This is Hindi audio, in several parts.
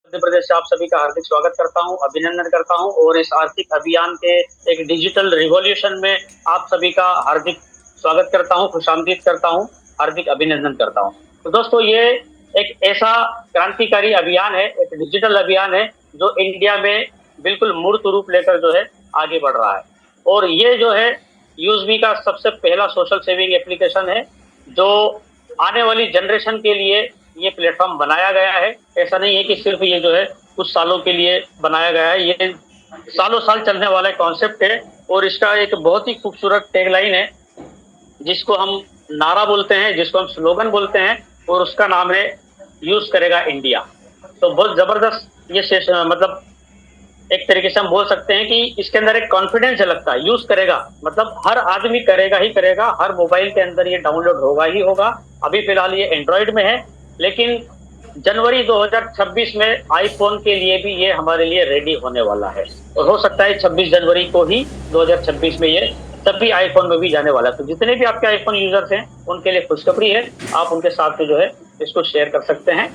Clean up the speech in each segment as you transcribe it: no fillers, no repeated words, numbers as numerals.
मध्य प्रदेश से आप सभी का हार्दिक स्वागत करता हूं, अभिनंदन करता हूं और इस आर्थिक अभियान के एक डिजिटल रिवॉल्यूशन में आप सभी का हार्दिक स्वागत करता हूं, खुशामदीद करता हूं, हार्दिक अभिनंदन करता हूं। तो दोस्तों, ये एक ऐसा क्रांतिकारी अभियान है, एक डिजिटल अभियान है जो इंडिया में बिल्कुल मूर्त रूप लेकर जो है आगे बढ़ रहा है। और ये जो है यूएसबी का सबसे पहला सोशल सेविंग एप्लीकेशन है जो आने वाली जनरेशन के लिए ये प्लेटफॉर्म बनाया गया है। ऐसा नहीं है कि सिर्फ ये जो है कुछ सालों के लिए बनाया गया है, ये सालों साल चलने वाला कॉन्सेप्ट है। और इसका एक बहुत ही खूबसूरत टैगलाइन है जिसको हम नारा बोलते हैं, जिसको हम स्लोगन बोलते हैं, और उसका नाम है यूज करेगा इंडिया। तो बहुत जबरदस्त ये मतलब एक तरीके से हम बोल सकते हैं कि इसके अंदर एक कॉन्फिडेंस झलकता है। यूज करेगा मतलब हर आदमी करेगा ही करेगा, हर मोबाइल के अंदर ये डाउनलोड होगा ही होगा। अभी फिलहाल ये एंड्रॉइड में है, लेकिन जनवरी 2026 में आईफोन के लिए भी ये हमारे लिए रेडी होने वाला है। और हो सकता है 26 जनवरी को ही 2026 में ये सभी आईफोन में भी जाने वाला है। तो जितने भी आपके आईफोन यूजर्स हैं उनके लिए खुशखबरी है, आप उनके साथ जो है इसको शेयर कर सकते हैं।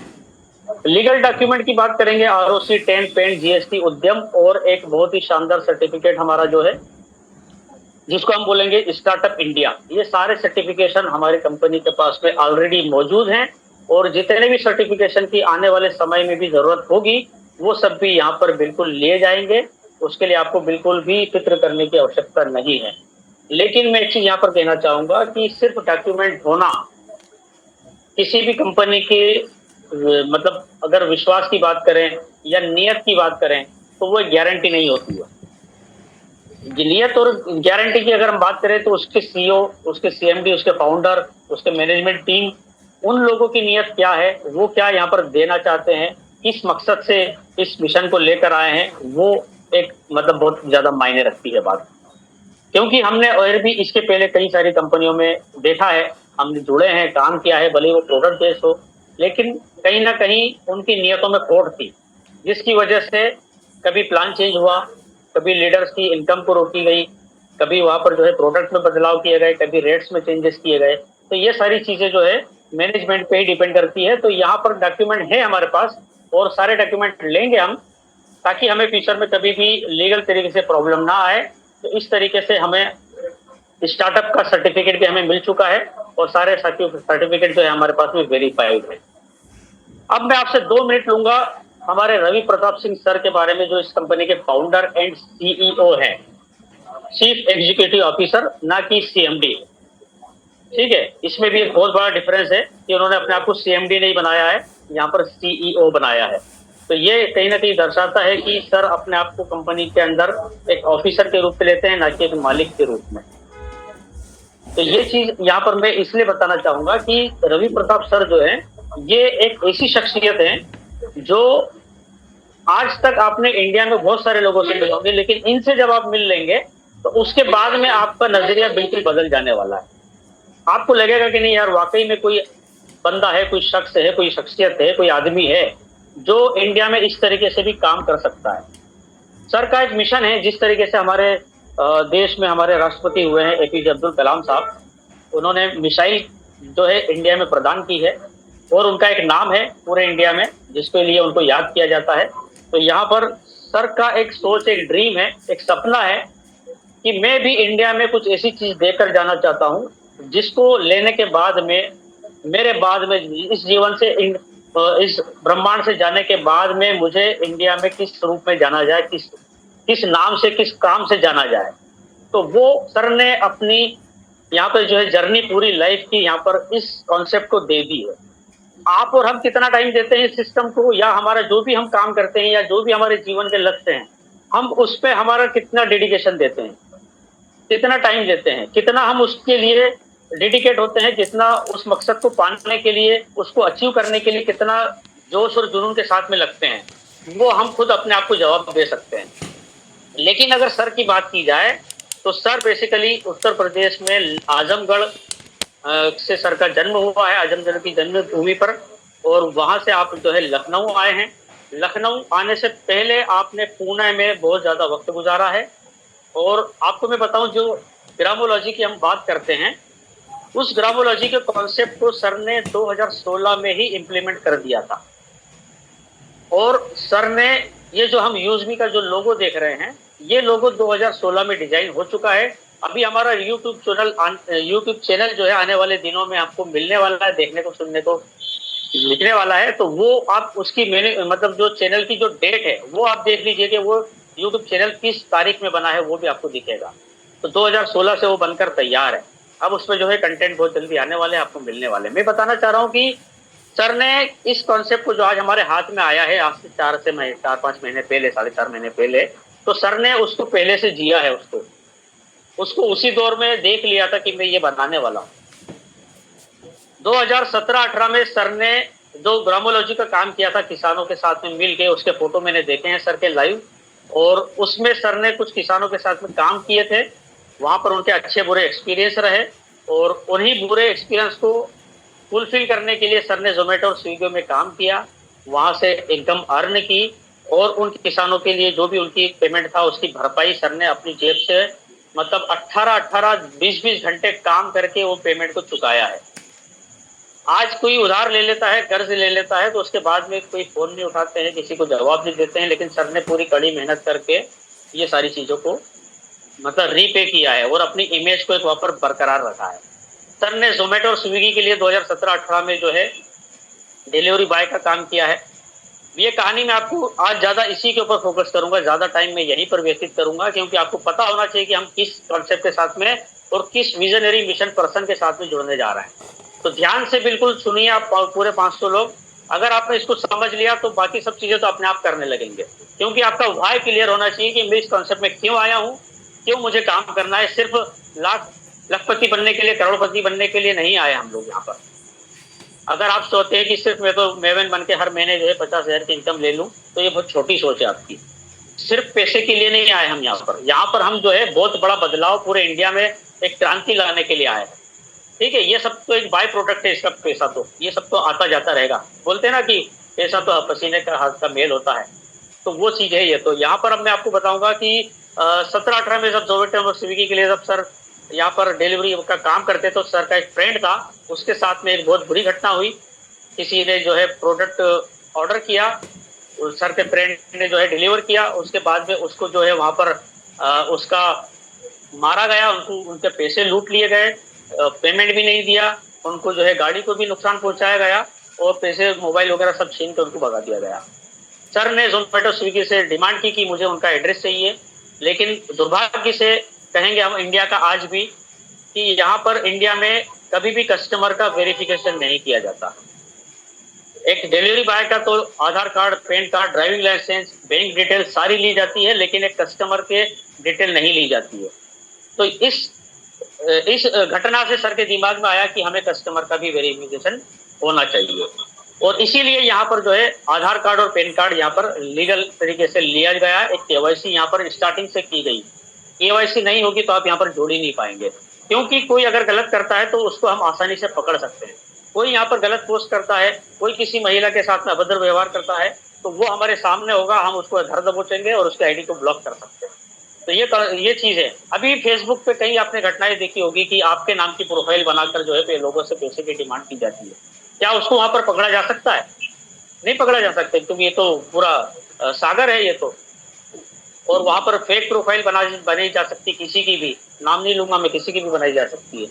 लीगल डॉक्यूमेंट की बात करेंगे, आरओसी 10 पेन जीएसटी उद्यम और एक बहुत ही शानदार सर्टिफिकेट हमारा जो है जिसको हम बोलेंगे स्टार्टअप इंडिया। ये सारे सर्टिफिकेशन हमारी कंपनी के पास में ऑलरेडी मौजूद हैं और जितने भी सर्टिफिकेशन की आने वाले समय में भी जरूरत होगी वो सब भी यहाँ पर बिल्कुल लिए जाएंगे। उसके लिए आपको बिल्कुल भी फिक्र करने की आवश्यकता नहीं है। लेकिन मैं एक चीज यहाँ पर कहना चाहूंगा कि सिर्फ डॉक्यूमेंट होना किसी भी कंपनी की मतलब अगर विश्वास की बात करें या नियत की बात करें तो वो गारंटी नहीं होती है। नियत और गारंटी की अगर हम बात करें तो उसके सीईओ, उसके सीएमडी, उसके फाउंडर, उसके मैनेजमेंट टीम, उन लोगों की नियत क्या है, वो क्या यहाँ पर देना चाहते हैं, किस मकसद से इस मिशन को लेकर आए हैं, वो एक मतलब बहुत ज्यादा मायने रखती है बात। क्योंकि हमने और भी इसके पहले कई सारी कंपनियों में देखा है, हम जुड़े हैं, काम किया है, भले वो प्रोडक्ट बेस्ड हो, लेकिन कहीं ना कहीं उनकी नियतों में खोट थी, जिसकी वजह से कभी प्लान चेंज हुआ, कभी लीडर्स की इनकम को रोकी गई, कभी वहां पर जो है प्रोडक्ट में बदलाव किए गए, कभी रेट्स में चेंजेस किए गए। तो ये सारी चीजें जो है मैनेजमेंट पे ही डिपेंड करती है। तो यहाँ पर डॉक्यूमेंट है हमारे पास और सारे डॉक्यूमेंट लेंगे हम, ताकि हमें फ्यूचर में कभी भी लीगल तरीके से प्रॉब्लम ना आए। तो इस तरीके से हमें स्टार्टअप का सर्टिफिकेट भी हमें मिल चुका है और सारे सर्टिफिकेट जो है हमारे पास में वेरीफाइड है। अब मैं आपसे 2 मिनट लूंगा हमारे रवि प्रताप सिंह सर के बारे में, जो इस कंपनी के फाउंडर एंड सीईओ हैं, चीफ एग्जीक्यूटिव ऑफिसर, ना कि सीएमडी। ठीक है, इसमें भी एक बहुत बड़ा डिफरेंस है कि उन्होंने अपने आप को सीएमडी नहीं बनाया है, यहाँ पर सीईओ बनाया है। तो ये कहीं ना कहीं दर्शाता है कि सर अपने आप को कंपनी के अंदर एक ऑफिसर के रूप में लेते हैं, ना कि एक मालिक के रूप में। तो ये चीज यहाँ पर मैं इसलिए बताना चाहूंगा कि रवि प्रताप सर जो है ये एक ऐसी शख्सियत है जो आज तक आपने इंडिया में बहुत सारे लोगों से मिले होंगे, लेकिन इनसे जब आप मिल लेंगे तो उसके बाद में आपका नजरिया बिल्कुल बदल जाने वाला है। आपको लगेगा कि नहीं यार, वाकई में कोई बंदा है, कोई शख्स है, कोई शख्सियत है, कोई आदमी है जो इंडिया में इस तरीके से भी काम कर सकता है। सर का एक मिशन है, जिस तरीके से हमारे देश में हमारे राष्ट्रपति हुए हैं एपीजे अब्दुल कलाम साहब, उन्होंने मिसाइल जो है इंडिया में प्रदान की है और उनका एक नाम है पूरे इंडिया में जिसके लिए उनको याद किया जाता है। तो यहाँ पर सर का एक सोच, एक ड्रीम है, एक सपना है कि मैं भी इंडिया में कुछ ऐसी चीज देकर जाना चाहता हूँ जिसको लेने के बाद में, मेरे बाद में, इस जीवन से इस ब्रह्मांड से जाने के बाद में मुझे इंडिया में किस रूप में जाना जाए, किस किस नाम से, किस काम से जाना जाए। तो वो सर ने अपनी यहाँ पर जो है जर्नी पूरी लाइफ की यहाँ पर इस कॉन्सेप्ट को दे दी है। आप और हम कितना टाइम देते हैं इस सिस्टम को, या हमारा जो भी हम काम करते हैं या जो भी हमारे जीवन के लक्ष्य हैं, हम उस पर हमारा कितना डेडिकेशन देते हैं, कितना टाइम देते हैं, कितना हम उसके लिए डेडिकेट होते हैं, जितना उस मकसद को पाने के लिए, उसको अचीव करने के लिए कितना जोश और जुनून के साथ में लगते हैं, वो हम खुद अपने आप को जवाब दे सकते हैं। लेकिन अगर सर की बात की जाए तो सर बेसिकली उत्तर प्रदेश में आजमगढ़ से सर का जन्म हुआ है, आजमगढ़ की जन्मभूमि पर। और वहां से आप जो है लखनऊ आए हैं। लखनऊ आने से पहले आपने पुणे में बहुत ज्यादा वक्त गुजारा है। और आपको मैं बताऊं, जो ग्रामोलॉजी की हम बात करते हैं, उस ग्रामोलॉजी के कॉन्सेप्ट को सर ने 2016 में ही इम्प्लीमेंट कर दिया था। और सर ने ये जो हम यूज़मी का जो लोगो देख रहे हैं, ये लोगो 2016 में डिजाइन हो चुका है। अभी हमारा यूट्यूब चैनल जो है आने वाले दिनों में आपको मिलने वाला है, देखने को सुनने को लिखने वाला है। तो वो आप उसकी मैंने मतलब जो चैनल की जो डेट है वो आप देख लीजिए कि वो यूट्यूब चैनल किस तारीख में बना है, वो भी आपको दिखेगा। तो 2016 से वो बनकर तैयार है। अब उसमें जो है कंटेंट बहुत जल्दी आने वाले हैं, आपको मिलने वाले हैं। मैं बताना चाह रहा हूँ कि सर ने इस कॉन्सेप्ट को जो आज हमारे हाथ में आया है, आज से 4-5 महीने पहले, 4.5 महीने पहले, तो सर ने उसको पहले से जिया है। उसको उसको उसी दौर में देख लिया था कि मैं ये बनाने वाला हूँ। 2017-18 में सर ने जो ग्रामोलॉजी का काम किया था किसानों के साथ में मिल के, उसके फोटो मैंने देखे हैं सर के लाइव। और उसमें सर ने कुछ किसानों के साथ में काम किए थे, वहां पर उनके अच्छे बुरे एक्सपीरियंस रहे। और उन्हीं बुरे एक्सपीरियंस को फुलफिल करने के लिए सर ने जोमेटो और स्विगी में काम किया, वहां से इनकम अर्न की। और उन किसानों के लिए जो भी उनकी पेमेंट था उसकी भरपाई सर ने अपनी जेब से, मतलब 18-18, 20-20 घंटे काम करके वो पेमेंट को चुकाया है। आज कोई उधार ले लेता है, कर्ज ले लेता है, तो उसके बाद में कोई फोन नहीं उठाते हैं, किसी को जवाब नहीं देते हैं। लेकिन सर ने पूरी कड़ी मेहनत करके ये सारी चीजों को मतलब रीपे किया है और अपनी इमेज को एक वहां पर बरकरार रखा है। सर ने जोमेटो और स्विगी के लिए 2017-18 में जो है डिलीवरी बॉय का काम किया है। ये कहानी मैं आपको आज ज्यादा इसी के ऊपर फोकस करूंगा, ज्यादा टाइम मैं यहीं पर व्यतीत करूंगा, क्योंकि आपको पता होना चाहिए कि हम किस कॉन्सेप्ट के साथ में और किस विजनरी मिशन पर्सन के साथ में जुड़ने जा रहे हैं। तो ध्यान से बिल्कुल सुनिए आप पूरे 500 लोग। अगर आपने इसको समझ लिया तो बाकी सब चीजें तो अपने आप करने लगेंगे, क्योंकि आपका व्हाई क्लियर होना चाहिए कि मैं इस कॉन्सेप्ट में क्यों आया हूं, क्यों मुझे काम करना है। सिर्फ लाख लखपति बनने के लिए, करोड़पति बनने के लिए नहीं आए हम लोग यहाँ पर। अगर आप सोचते हैं कि सिर्फ मैं तो मेवन बन के हर महीने जो है 50,000 की इनकम ले लूं, तो ये बहुत छोटी सोच है आपकी। सिर्फ पैसे के लिए नहीं आए हम यहाँ पर। यहाँ पर हम जो है बहुत बड़ा बदलाव पूरे इंडिया में एक क्रांति लाने के लिए आए हैं। ठीक है, ये सब तो एक बाय प्रोडक्ट है इसका। पैसा तो ये सब तो आता जाता रहेगा। बोलते हैं ना कि पैसा तो पसीने का हाथ का मेल होता है, तो वो चीज है ये। तो यहाँ पर अब मैं आपको बताऊंगा कि 17-18 में जब जोमेटो और स्विगी के लिए जब सर यहाँ पर डिलीवरी का काम करते, तो सर का एक फ्रेंड था, उसके साथ में एक बहुत बुरी घटना हुई। किसी ने जो है प्रोडक्ट ऑर्डर किया, सर के फ्रेंड ने जो है डिलीवर किया, उसके बाद में उसको जो है वहां पर उसका मारा गया, उनको उनके पैसे लूट लिए गए, पेमेंट भी नहीं दिया, उनको जो है गाड़ी को भी नुकसान पहुंचाया गया और पैसे मोबाइल वगैरह सब छीन के उनको भगा दिया गया। सर ने जोमेटो स्विगी से डिमांड की कि मुझे उनका एड्रेस चाहिए, लेकिन दुर्भाग्य से कहेंगे हम इंडिया का आज भी, कि यहाँ पर इंडिया में कभी भी कस्टमर का वेरिफिकेशन नहीं किया जाता। एक डिलीवरी बॉय का तो Aadhaar card, PAN card, driving licence, bank detail सारी ली जाती है, लेकिन एक कस्टमर के डिटेल नहीं ली जाती है। तो इस घटना से सर के दिमाग में आया कि हमें कस्टमर का भी वेरिफिकेशन होना चाहिए। और इसीलिए यहाँ पर जो है आधार कार्ड और पैन कार्ड यहाँ पर लीगल तरीके से लिया गया। एक केवाईसी यहाँ पर स्टार्टिंग से की गई। केवाईसी नहीं होगी तो आप यहाँ पर जोड़ ही नहीं पाएंगे, क्योंकि कोई अगर गलत करता है तो उसको हम आसानी से पकड़ सकते हैं। कोई यहाँ पर गलत पोस्ट करता है, कोई किसी महिला के साथ में अभद्र व्यवहार करता है, तो वो हमारे सामने होगा, हम उसको धर दबोचेंगे और उसके आईडी को ब्लॉक कर सकते हैं। तो ये चीज है। अभी फेसबुक पे कई आपने घटनाएं देखी होगी कि आपके नाम की प्रोफाइल बनाकर जो है लोगों से पैसे की डिमांड की जाती है। क्या उसको वहां पर पकड़ा जा सकता है? नहीं पकड़ा जा सकता, क्योंकि ये तो पूरा सागर है ये तो। और वहां पर फेक प्रोफाइल बनाई जा सकती, किसी की भी, नाम नहीं लूंगा मैं, किसी की भी बनाई जा सकती है।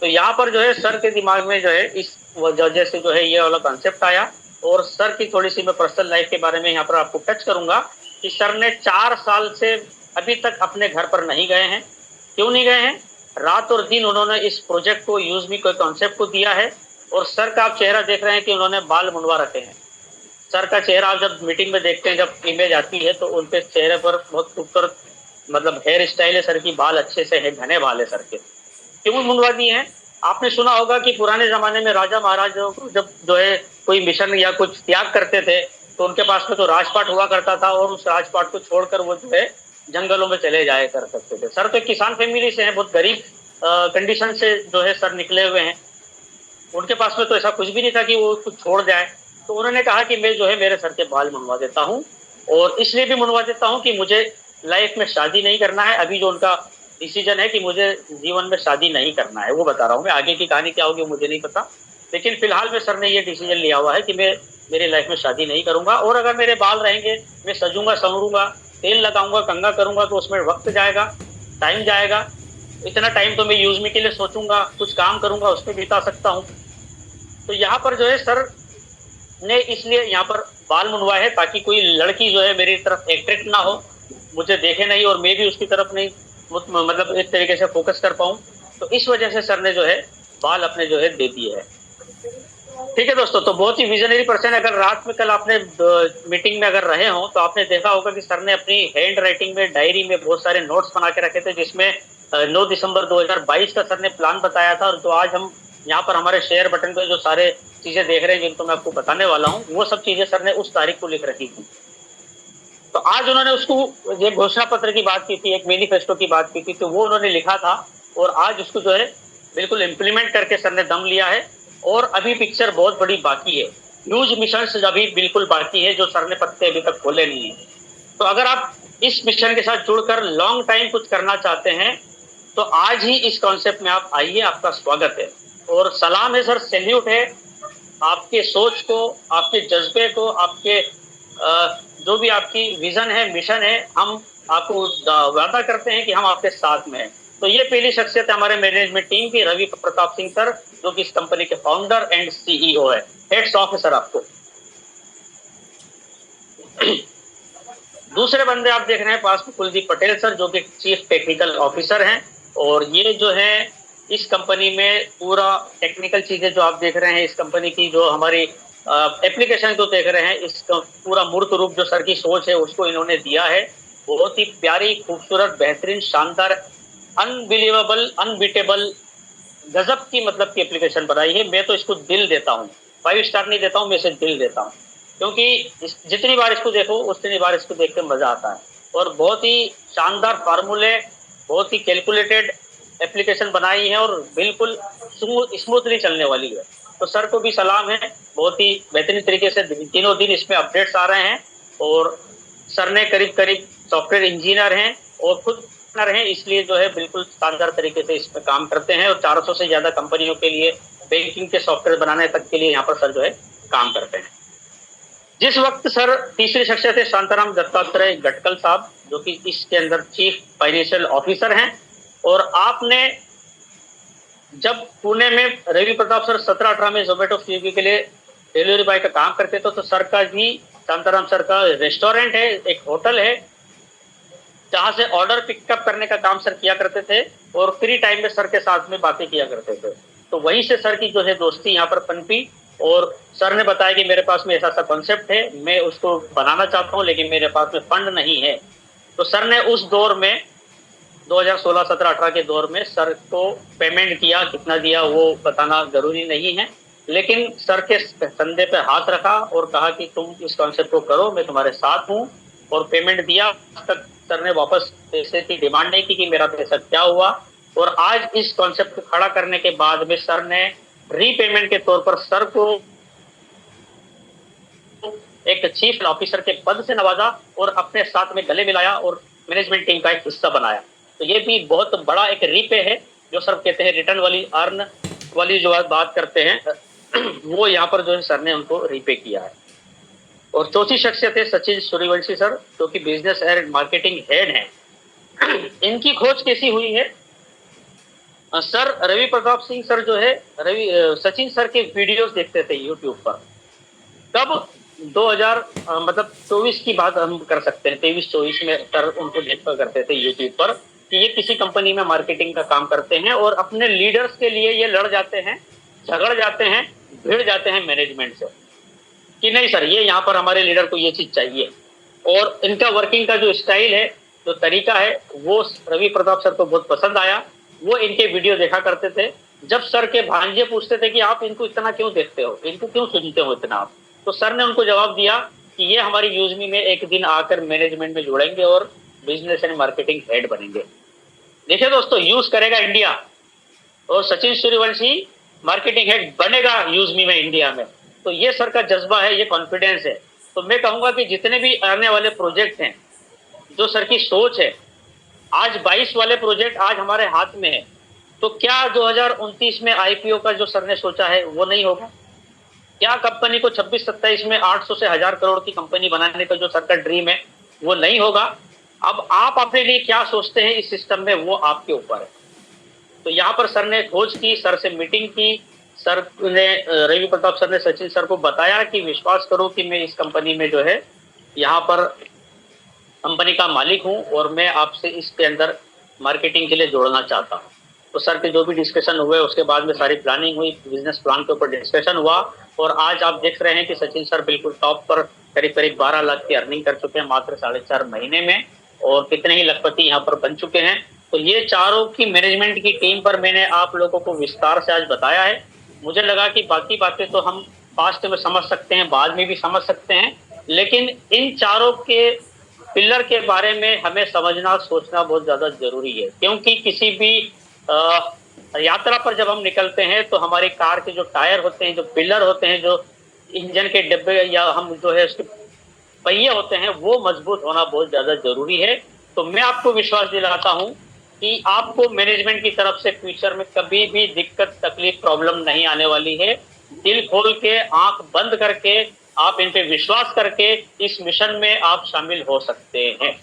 तो यहाँ पर जो है सर के दिमाग में जो है इस वजह से जो है ये वाला कॉन्सेप्ट आया। और सर की थोड़ी सी मैं पर्सनल लाइफ के बारे में यहाँ पर आपको टच करूंगा कि सर ने 4 साल से अभी तक अपने घर पर नहीं गए हैं। क्यों नहीं गए हैं? रात और दिन उन्होंने इस प्रोजेक्ट को, यूज मी को, कॉन्सेप्ट को दिया है। और सर का आप चेहरा देख रहे हैं कि उन्होंने बाल मुंडवा रखे हैं। सर का चेहरा आप जब मीटिंग में देखते हैं, जब इमेज आती है, तो उनके चेहरे पर बहुत खूबसूरत मतलब हेयर स्टाइल है सर की, बाल अच्छे से है, घने बाल है सर के। क्यों मुंडवा दिए हैं? आपने सुना होगा कि पुराने जमाने में राजा महाराजों को जब जो है कोई मिशन या कुछ त्याग करते थे, तो उनके पास में तो राजपाट हुआ करता था, और उस राजपाट को छोड़कर वो जो है जंगलों में चले जाया कर सकते थे। सर तो एक किसान फैमिली से है, बहुत गरीब कंडीशन से जो है सर निकले हुए हैं। उनके पास में तो ऐसा कुछ भी नहीं था कि वो कुछ छोड़ जाए। तो उन्होंने कहा कि मैं जो है मेरे सर के बाल मुंडवा देता हूँ, और इसलिए भी मुंडवा देता हूँ कि मुझे लाइफ में शादी नहीं करना है। अभी जो उनका डिसीजन है कि मुझे जीवन में शादी नहीं करना है, वो बता रहा हूँ मैं। आगे की कहानी क्या होगी मुझे नहीं पता, लेकिन फिलहाल में सर ने ये डिसीजन लिया हुआ है कि मैं मेरी लाइफ में शादी नहीं करूंगा, और अगर मेरे बाल रहेंगे, मैं सजूंगा संवरूंगा, तेल लगाऊंगा, कंघा करूंगा, तो उसमें वक्त जाएगा, टाइम जाएगा। इतना टाइम तो मैं यूज मी के लिए सोचूंगा, कुछ काम करूंगा, उसमें बिता सकता हूँ। तो यहाँ पर जो है सर ने इसलिए यहाँ पर बाल मुंडवाए है, ताकि कोई लड़की जो है मेरी तरफ एट्रैक्ट ना हो, मुझे देखे नहीं, और मैं भी उसकी तरफ नहीं मतलब एक तरीके से फोकस कर पाऊं। तो इस वजह से सर ने जो है बाल अपने जो है दे दिए है। ठीक है दोस्तों, तो बहुत ही विजनरी पर्सन। अगर रात में कल आपने मीटिंग में अगर रहे हो तो आपने देखा होगा कि सर ने अपनी हैंड राइटिंग में, डायरी में बहुत सारे नोट्स बना के रखे थे, जिसमें 9 दिसंबर 2022 का सर ने प्लान बताया था। और जो आज हम यहाँ पर हमारे शेयर बटन पे जो सारे चीजें देख रहे हैं, जिनको मैं आपको बताने वाला हूँ, वो सब चीजें सर ने उस तारीख को लिख रखी थी। तो आज उन्होंने उसको ये घोषणा पत्र की बात की थी, एक मैनिफेस्टो की बात की थी, तो वो उन्होंने लिखा था, और आज उसको जो है बिल्कुल इम्प्लीमेंट करके सर ने दम लिया है। और अभी पिक्चर बहुत बड़ी बाकी है, ह्यूज मिशन अभी बिल्कुल बाकी है, जो सर ने पत्ते अभी तक खोले नहीं है। तो अगर आप इस मिशन के साथ जुड़कर लॉन्ग टाइम कुछ करना चाहते हैं, तो आज ही इस कॉन्सेप्ट में आप आइए, आपका स्वागत है। और सलाम है सर, सैल्यूट है आपके सोच को, आपके जज्बे को, आपके जो भी आपकी विजन है, मिशन है, हम आपको वादा करते हैं कि हम आपके साथ में हैं। तो ये पहली शख्सियत है हमारे मैनेजमेंट टीम की, रवि प्रताप सिंह सर, जो कि इस कंपनी के फाउंडर एंड सीईओ है। हेड्स ऑफ है सर आपको। दूसरे बंदे आप देख रहे हैं पास में, कुलदीप पटेल सर, जो कि चीफ टेक्निकल ऑफिसर हैं। और ये जो है इस कंपनी में पूरा टेक्निकल चीजें जो आप देख रहे हैं, इस कंपनी की जो हमारी एप्लीकेशन जो देख रहे हैं, इसका पूरा मूर्त रूप जो सर की सोच है उसको इन्होंने दिया है। बहुत ही प्यारी, खूबसूरत, बेहतरीन, शानदार, अनबिलीवेबल, अनबीटेबल, गजब की मतलब की एप्लीकेशन बनाई है। मैं तो इसको दिल देता हूँ, 5 स्टार नहीं देता हूँ, मैं इसे दिल देता हूँ, क्योंकि जितनी बार इसको देखो उतनी बार इसको देख के मजा आता है। और बहुत ही शानदार फार्मूले, बहुत ही कैलकुलेटेड एप्लीकेशन बनाई है, और बिल्कुल स्मूथली चलने वाली है। तो सर को भी सलाम है, बहुत ही बेहतरीन तरीके से दिनों दिन इसमें अपडेट्स आ रहे हैं। और सर ने करीब करीब सॉफ्टवेयर इंजीनियर हैं और खुद हैं, इसलिए जो है बिल्कुल शानदार तरीके से इसमें काम करते हैं। और 400 से ज्यादा कंपनियों के लिए बैंकिंग के सॉफ्टवेयर बनाने तक के लिए यहाँ पर सर जो है काम करते हैं। जिस वक्त सर तीसरी शख्सियत है शांताराम दत्तात्रेय गटकल साहब, जो कि इसके अंदर चीफ फाइनेंशियल ऑफिसर हैं। और आपने जब पुणे में रवि प्रताप सर 17-18 में जोमेटो स्विगी के लिए डिलीवरी बॉय का काम करते थे, तो सर का भी, शांताराम सर का रेस्टोरेंट है, एक होटल है, जहां से ऑर्डर पिकअप करने का काम सर किया करते थे, और फ्री टाइम में सर के साथ में बातें किया करते थे। तो वहीं से सर की जो है दोस्ती यहाँ पर पनपी। और सर ने बताया कि मेरे पास में ऐसा सा कॉन्सेप्ट है, मैं उसको बनाना चाहता हूँ, लेकिन मेरे पास में फंड नहीं है। तो सर ने उस दौर में 2016, 17, 18 के दौर में सर को पेमेंट किया, कितना दिया वो बताना जरूरी नहीं है, लेकिन सर के कंधे पे हाथ रखा और कहा कि तुम इस कॉन्सेप्ट को करो, मैं तुम्हारे साथ हूँ। और पेमेंट दिया। आज तक सर ने वापस पैसे की डिमांड नहीं की कि मेरा पैसा क्या हुआ। और आज इस कॉन्सेप्ट को खड़ा करने के बाद में सर ने रीपेमेंट के तौर पर सर को एक चीफ ऑफिसर के पद से नवाजा और अपने साथ में गले मिलाया और मैनेजमेंट टीम का एक हिस्सा बनाया। तो ये भी बहुत बड़ा एक रीपे है, जो सर कहते हैं रिटर्न वाली, अर्न वाली जो बात करते हैं वो यहाँ पर जो है सर ने उनको रीपे किया है। और चौथी शख्सियत है सचिन सूर्यवंशी सर, जो कि बिजनेस एंड मार्केटिंग हेड हैं। इनकी खोज कैसी हुई है? सर रवि प्रताप सिंह सर जो है सचिन सर के वीडियोस देखते थे यूट्यूब पर। कब? 2000 मतलब 24 की बात हम कर सकते हैं, 23-24 में सर उनको देखा करते थे यूट्यूब पर कि ये किसी कंपनी में मार्केटिंग का काम करते हैं, और अपने लीडर्स के लिए ये लड़ जाते हैं, झगड़ जाते हैं, भिड़ जाते हैं मैनेजमेंट से कि नहीं सर, ये यहाँ पर हमारे लीडर को ये चीज चाहिए। और इनका वर्किंग का जो स्टाइल है, जो तरीका है, वो रवि प्रताप सर को बहुत पसंद आया। वो इनके वीडियो देखा करते थे। जब सर के भांजे पूछते थे कि आप इनको इतना क्यों देखते हो, इनको क्यों सुनते हो इतना आप, तो सर ने उनको जवाब दिया कि ये हमारी यूजमी में एक दिन आकर मैनेजमेंट में जुड़ेंगे और बिजनेस एंड मार्केटिंग हेड बनेंगे। देखिए दोस्तों, यूज करेगा इंडिया, और सचिन सूर्यवंशी मार्केटिंग हेड बनेगा यूजमी में, इंडिया में। तो ये सर का जज्बा है, ये कॉन्फिडेंस है। तो मैं कहूंगा कि जितने भी आने वाले प्रोजेक्ट हैं, जो सर की सोच है, आज 22 वाले प्रोजेक्ट आज हमारे हाथ में है, तो क्या 2029 में आईपीओ का जो सर ने सोचा है वो नहीं होगा? क्या कंपनी को 26-27 में 800 से 1000 करोड़ की कंपनी बनाने का जो सर का ड्रीम है वो नहीं होगा। अब आप अपने लिए क्या सोचते हैं इस सिस्टम में, वो आपके ऊपर है। तो यहाँ पर सर ने खोज की, सर से मीटिंग की, सर ने रवि प्रताप सर ने सचिन सर को बताया कि विश्वास करो कि मैं इस कंपनी में जो है यहाँ पर कंपनी का मालिक हूँ और मैं आपसे इसके अंदर मार्केटिंग के लिए जोड़ना चाहता हूँ। तो सर के जो भी डिस्कशन हुए उसके बाद में सारी प्लानिंग हुई, बिजनेस प्लान के ऊपर डिस्कशन हुआ और आज आप देख रहे हैं कि सचिन सर बिल्कुल टॉप पर करीब करीब 12 लाख की अर्निंग कर चुके हैं मात्र 4.5 महीने में, और कितने ही लखपति यहाँ पर बन चुके हैं। तो ये चारों की मैनेजमेंट की टीम पर मैंने आप लोगों को विस्तार से आज बताया है। मुझे लगा कि बाकी बातें तो हम फास्ट में समझ सकते हैं, बाद में भी समझ सकते हैं, लेकिन इन चारों के पिलर के बारे में हमें समझना सोचना बहुत ज्यादा जरूरी है। क्योंकि किसी भी यात्रा पर जब हम निकलते हैं तो हमारी कार के जो टायर होते हैं, जो पिलर होते हैं, जो इंजन के डिब्बे या हम जो है उसके पहिए होते हैं, वो मजबूत होना बहुत ज्यादा जरूरी है। तो मैं आपको विश्वास दिलाता हूं कि आपको मैनेजमेंट की तरफ से फ्यूचर में कभी भी दिक्कत तकलीफ प्रॉब्लम नहीं आने वाली है। दिल खोल के आंख बंद करके आप इन पे विश्वास करके इस मिशन में आप शामिल हो सकते हैं।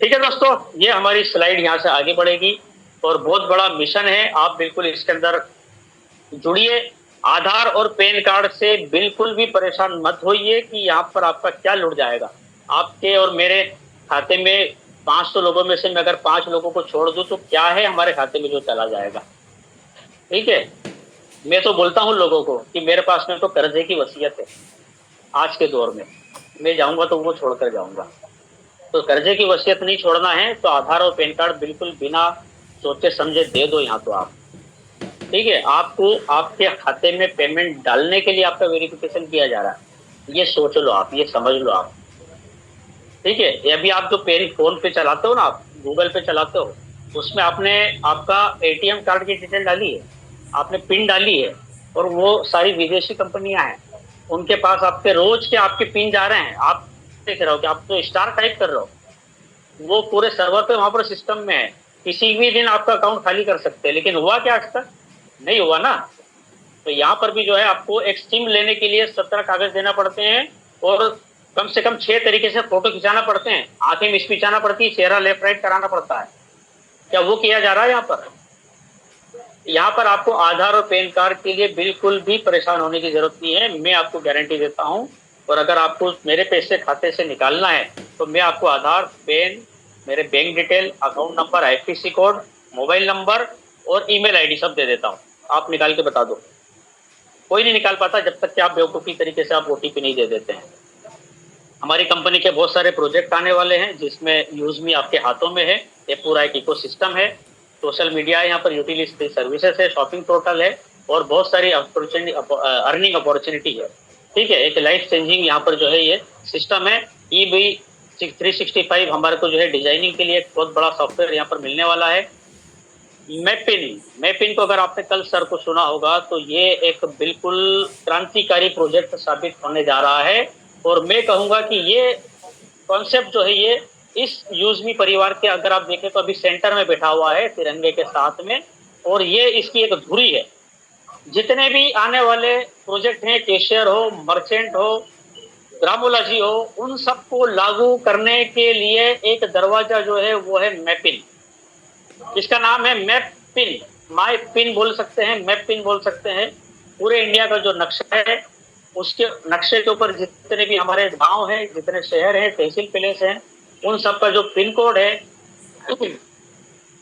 ठीक है दोस्तों, ये हमारी स्लाइड यहाँ से आगे बढ़ेगी और बहुत बड़ा मिशन है, आप बिल्कुल इसके अंदर जुड़िए। आधार और पैन कार्ड से बिल्कुल भी परेशान मत होइए कि यहाँ पर आपका क्या लुट जाएगा। आपके और मेरे खाते में 500 लोगों में से मैं अगर 5 लोगों को छोड़ दूं तो क्या है हमारे खाते में जो चला जाएगा। ठीक है, मैं तो बोलता हूँ लोगों को कि मेरे पास में तो कर्जे की वसीयत है। आज के दौर में मैं जाऊंगा तो वो छोड़कर जाऊंगा। तो कर्जे की वसीयत नहीं छोड़ना है तो आधार और पैन कार्ड बिल्कुल बिना सोचे समझे दे दो यहाँ तो आप। ठीक है, आपको आपके खाते में पेमेंट डालने के लिए आपका वेरिफिकेशन किया जा रहा है, ये सोच लो आप, ये समझ लो आप। ठीक है, ये अभी आप जो पेन फोन पे चलाते हो ना, आप गूगल पे चलाते हो, उसमें आपने आपका एटीएम कार्ड की डिटेल डाली है, आपने पिन डाली है, और वो सारी विदेशी कंपनियां हैं, उनके पास आपके रोज के आपके पिन जा रहे हैं। आप देख रहे हो कि आप तो स्टार टाइप कर रहे हो, वो पूरे सर्वर पे वहां पर सिस्टम में है। किसी भी दिन आपका अकाउंट खाली कर सकते हैं, लेकिन हुआ क्या आज तक? नहीं हुआ ना। तो यहाँ पर भी जो है आपको एक सिम लेने के लिए 17 कागज देना पड़ते हैं और कम से कम 6 तरीके से फोटो खिंचाना पड़ते हैं, आंखें मिचमिचाना पड़ती है, चेहरा लेफ्ट राइट कराना पड़ता है। क्या वो किया जा रहा है यहाँ पर? यहाँ पर आपको आधार और पैन कार्ड के लिए बिल्कुल भी परेशान होने की जरूरत नहीं है, मैं आपको गारंटी देता हूँ। और अगर आपको मेरे पैसे खाते से निकालना है तो मैं आपको आधार, पैन, मेरे bank detail, account number, IFSC code, mobile number और ईमेल आईडी सब दे देता हूँ। आप निकाल के बता दो। कोई नहीं निकाल पाता जब तक कि आप बेवकूफ़ी तरीके से आप ओटीपी नहीं दे देते हैं। हमारी कंपनी के बहुत सारे प्रोजेक्ट आने वाले हैं जिसमें यूजमी आपके हाथों में है। ये पूरा एक इकोसिस्टम है, सोशल मीडिया है, यहाँ पर यूटिलिटी सर्विसेज है, शॉपिंग पोर्टल है और बहुत सारी अपॉर्चुनिटी, अर्निंग अपॉर्चुनिटी है। ठीक है, एक लाइफ चेंजिंग यहाँ पर जो है ये सिस्टम है। EB 365 हमारे को जो है डिजाइनिंग के लिए एक बहुत बड़ा सॉफ्टवेयर यहाँ पर मिलने वाला है। मैपिन को अगर आपने कल सर को सुना होगा तो ये एक बिल्कुल क्रांतिकारी प्रोजेक्ट साबित होने जा रहा है। और मैं कहूंगा कि ये कॉन्सेप्ट जो है ये इस यूजमी परिवार के अगर आप देखें तो अभी सेंटर में बैठा हुआ है तिरंगे के साथ में, और ये इसकी एक धुरी है। जितने भी आने वाले प्रोजेक्ट हैं, कैशियर हो, मर्चेंट हो, ग्रामोलॉजी हो, उन सबको लागू करने के लिए एक दरवाजा जो है वो है मैपिन। इसका नाम है मैप पिन, माई पिन बोल सकते हैं, मैप पिन बोल सकते हैं। पूरे इंडिया का जो नक्शा है उसके नक्शे के ऊपर जितने भी हमारे गांव हैं, जितने शहर हैं, तहसील प्लेस हैं, उन सब का जो पिन कोड है,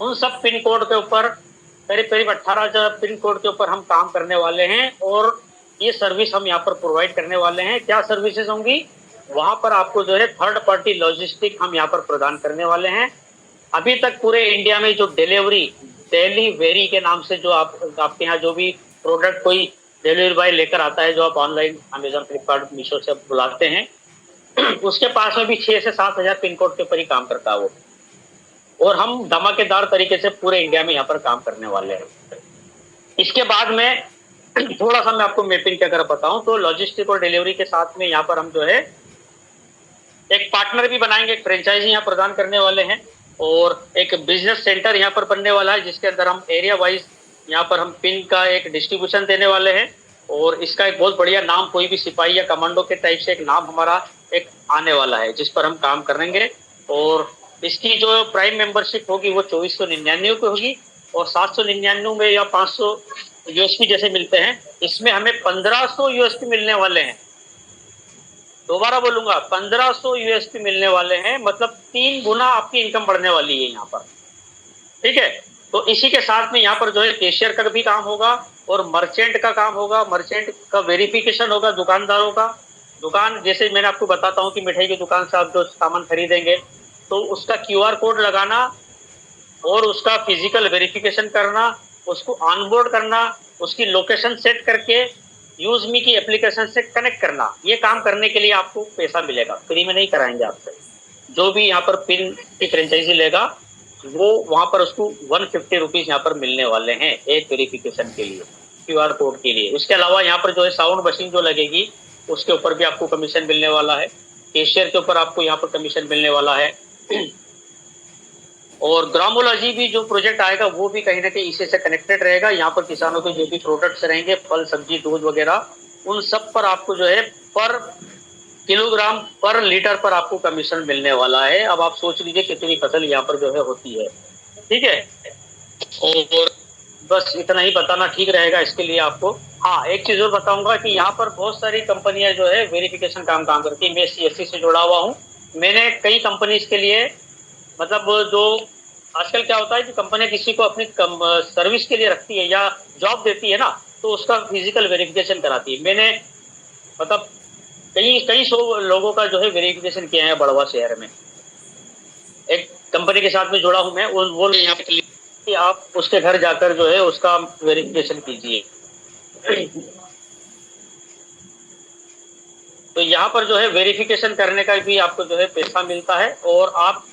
उन सब पिन कोड के ऊपर करीब करीब 18 पिन कोड के ऊपर हम काम करने वाले हैं और ये सर्विस हम यहाँ पर प्रोवाइड करने वाले हैं। क्या सर्विसेज होंगी वहां पर? आपको जो है थर्ड पार्टी लॉजिस्टिक हम यहाँ पर प्रदान करने वाले हैं। अभी तक पूरे इंडिया में जो डिलीवरी डेली वेरी के नाम से जो आपके यहाँ जो भी प्रोडक्ट कोई डिलीवरी बॉय लेकर आता है, जो आप ऑनलाइन अमेजोन, फ्लिपकार्ट, मीशो से बुलाते हैं, उसके पास में भी 6 से 7 हजार पिन कोड के ऊपर ही काम करता है वो। और हम धमाकेदार तरीके से पूरे इंडिया में यहाँ पर काम करने वाले हैं। इसके बाद में थोड़ा सा मैं आपको मैपिंग के अगर बताऊं तो लॉजिस्टिक और डिलीवरी के साथ में यहाँ पर हम जो है एक पार्टनर भी बनाएंगे, एक फ्रेंचाइजी यहाँ प्रदान करने वाले हैं और एक बिजनेस सेंटर यहाँ पर बनने वाला है जिसके अंदर हम एरिया वाइज यहाँ पर हम पिन का एक डिस्ट्रीब्यूशन देने वाले हैं। और इसका एक बहुत बढ़िया नाम, कोई भी सिपाही या कमांडो के टाइप से एक नाम हमारा एक आने वाला है जिस पर हम काम करेंगे। और इसकी जो प्राइम मेंबरशिप होगी वो 2499 की होगी, और 799 में या 500 यूएसपी जैसे मिलते हैं, इसमें हमें 1500 यूएसपी मिलने वाले हैं। दोबारा बोलूंगा, 1500 यूएसपी मिलने वाले हैं, मतलब 3 गुना आपकी इनकम बढ़ने वाली है यहाँ पर। ठीक है, तो इसी के साथ में यहाँ पर जो है कैशियर का भी काम होगा और मर्चेंट का काम होगा। मर्चेंट का वेरिफिकेशन होगा दुकानदारों का। दुकान जैसे मैंने आपको बताता हूँ कि मिठाई की दुकान से आप जो सामान खरीदेंगे तो उसका क्यूआर कोड लगाना और उसका फिजिकल वेरिफिकेशन करना, उसको ऑनबोर्ड करना, उसकी लोकेशन सेट करके यूजमी की एप्लीकेशन से कनेक्ट करना, ये काम करने के लिए आपको पैसा मिलेगा, फ्री में नहीं कराएंगे आपसे। जो भी यहाँ पर पिन की फ्रेंचाइजी लेगा वो वहां पर उसको 150 रुपीज यहाँ पर मिलने वाले हैं एक वेरिफिकेशन के लिए, क्यूआर कोड के लिए। उसके अलावा यहाँ पर जो है साउंड मशीन जो लगेगी उसके ऊपर भी आपको कमीशन मिलने वाला है, कैशियर के ऊपर आपको यहाँ पर कमीशन मिलने वाला है। और ग्रामोलॉजी भी जो प्रोजेक्ट आएगा वो भी कहीं ना कहीं इसी से कनेक्टेड रहेगा। यहाँ पर किसानों के जो भी प्रोडक्ट्स रहेंगे, फल सब्जी दूध वगैरह, उन सब पर आपको जो है पर किलोग्राम पर लीटर पर आपको कमीशन मिलने वाला है। अब आप सोच लीजिए कितनी फसल यहाँ पर जो है होती है। ठीक है, और बस इतना ही बताना ठीक रहेगा इसके लिए आपको। हाँ, एक चीज और बताऊंगा कि यहाँ पर बहुत सारी कंपनियां जो है वेरिफिकेशन काम करती है। मैं सीएससी से जुड़ा हुआ हूँ, मैंने कई कंपनीज के लिए, मतलब जो आजकल क्या होता है कि कंपनियां किसी को अपनी सर्विस के लिए रखती है या जॉब देती है ना, तो उसका फिजिकल वेरिफिकेशन कराती है। मैंने मतलब कई कई सौ लोगों का जो है वेरिफिकेशन किया है बड़वा शहर में। एक कंपनी के साथ में जुड़ा हूं मैं, वो यहाँ पे कि आप उसके घर जाकर जो है उसका वेरिफिकेशन कीजिए। तो यहाँ पर जो है वेरिफिकेशन करने का भी आपको जो है पैसा मिलता है, और आप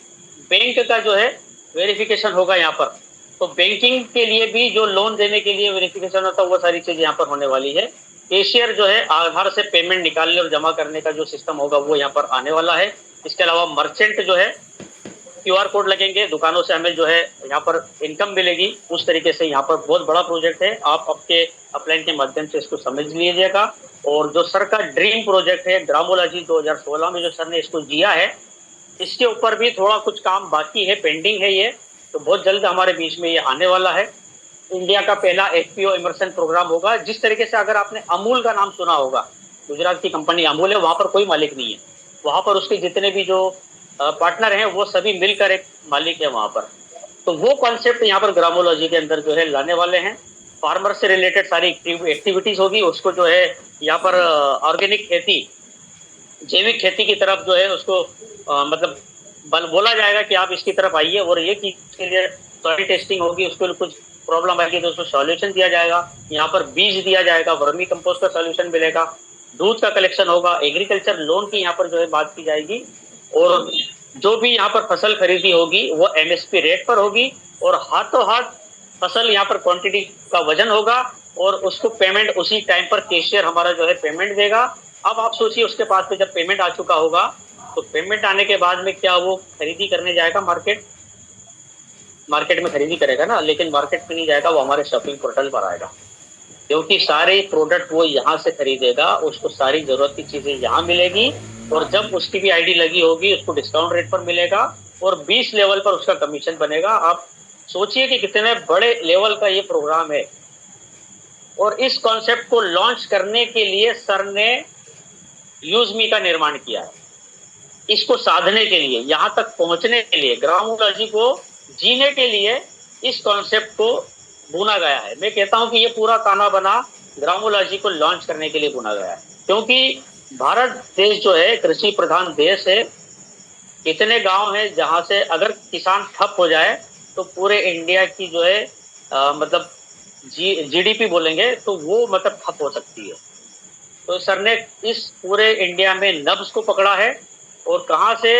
बैंक का जो है वेरिफिकेशन होगा यहाँ पर। तो बैंकिंग के लिए भी जो लोन देने के लिए वेरिफिकेशन होता है वो सारी चीज यहाँ पर होने वाली है। कैशियर जो है आधार से पेमेंट निकालने और जमा करने का जो सिस्टम होगा वो यहाँ पर आने वाला है। इसके अलावा मर्चेंट जो है क्यूआर कोड लगेंगे, दुकानों से हमें जो है यहाँ पर इनकम मिलेगी। उस तरीके से यहाँ पर बहुत बड़ा प्रोजेक्ट है, आप आपके अपलाइन के माध्यम से इसको समझ लीजिएगा। और जो सर का ड्रीम प्रोजेक्ट है ग्रामोलॉजी 2016 में जो सर ने इसको दिया है, इसके ऊपर भी थोड़ा कुछ काम बाकी है, पेंडिंग है ये, तो बहुत जल्द हमारे बीच में ये आने वाला है। इंडिया का पहला एफपीओ इमर्सन प्रोग्राम होगा। जिस तरीके से अगर आपने अमूल का नाम सुना होगा, गुजरात की कंपनी अमूल है, वहां पर कोई मालिक नहीं है, वहां पर उसके जितने भी जो पार्टनर हैं वो सभी मिलकर एक मालिक है वहां पर। तो वो कॉन्सेप्ट यहाँ पर ग्रामोलॉजी के अंदर जो है लाने वाले हैं। फार्मर से रिलेटेड सारी एक्टिविटीज होगी, उसको जो है यहाँ पर ऑर्गेनिक खेती, जैविक खेती की तरफ जो है उसको मतलब बोला जाएगा कि आप इसकी तरफ आइए, और ये इसके लिए सॉइल टेस्टिंग होगी, उसके लिए कुछ प्रॉब्लम आएगी तो उसको सॉल्यूशन दिया जाएगा। यहाँ पर बीज दिया जाएगा, वर्मी कंपोस्ट का सॉल्यूशन मिलेगा, दूध का कलेक्शन होगा, एग्रीकल्चर लोन की यहाँ पर जो है बात की जाएगी, और जो भी यहाँ पर फसल खरीदी होगी वो एमएसपी रेट पर होगी, और हाथों हाथ फसल यहाँ पर क्वांटिटी का वजन होगा, और उसको पेमेंट उसी टाइम पर कैशियर हमारा जो है पेमेंट देगा। अब आप सोचिए उसके पास में जब पेमेंट आ चुका होगा तो पेमेंट आने के बाद में क्या वो खरीदी करने जाएगा मार्केट में खरीदी करेगा ना, लेकिन मार्केट में नहीं जाएगा, वो हमारे शॉपिंग पोर्टल पर आएगा, क्योंकि सारे प्रोडक्ट वो यहाँ से खरीदेगा, उसको सारी जरूरत की चीजें यहाँ मिलेगी, और जब उसकी भी आईडी लगी होगी उसको डिस्काउंट रेट पर मिलेगा, और 20 लेवल पर उसका कमीशन बनेगा। आप सोचिए कि कितने बड़े लेवल का ये प्रोग्राम है। और इस कॉन्सेप्ट को लॉन्च करने के लिए सर ने यूजमी का निर्माण किया है। इसको साधने के लिए, यहाँ तक पहुंचने के लिए, ग्रामोलॉजी को जीने के लिए इस कॉन्सेप्ट को बुना गया है। मैं कहता हूं कि ये पूरा ताना बना ग्रामोलॉजी को लॉन्च करने के लिए बुना गया है, क्योंकि भारत देश जो है कृषि प्रधान देश है। कितने गांव हैं जहां से अगर किसान ठप हो जाए तो पूरे इंडिया की जो है मतलब जीडीपी बोलेंगे तो वो मतलब ठप हो सकती है। तो सर ने इस पूरे इंडिया में नब्ज को पकड़ा है, और कहाँ से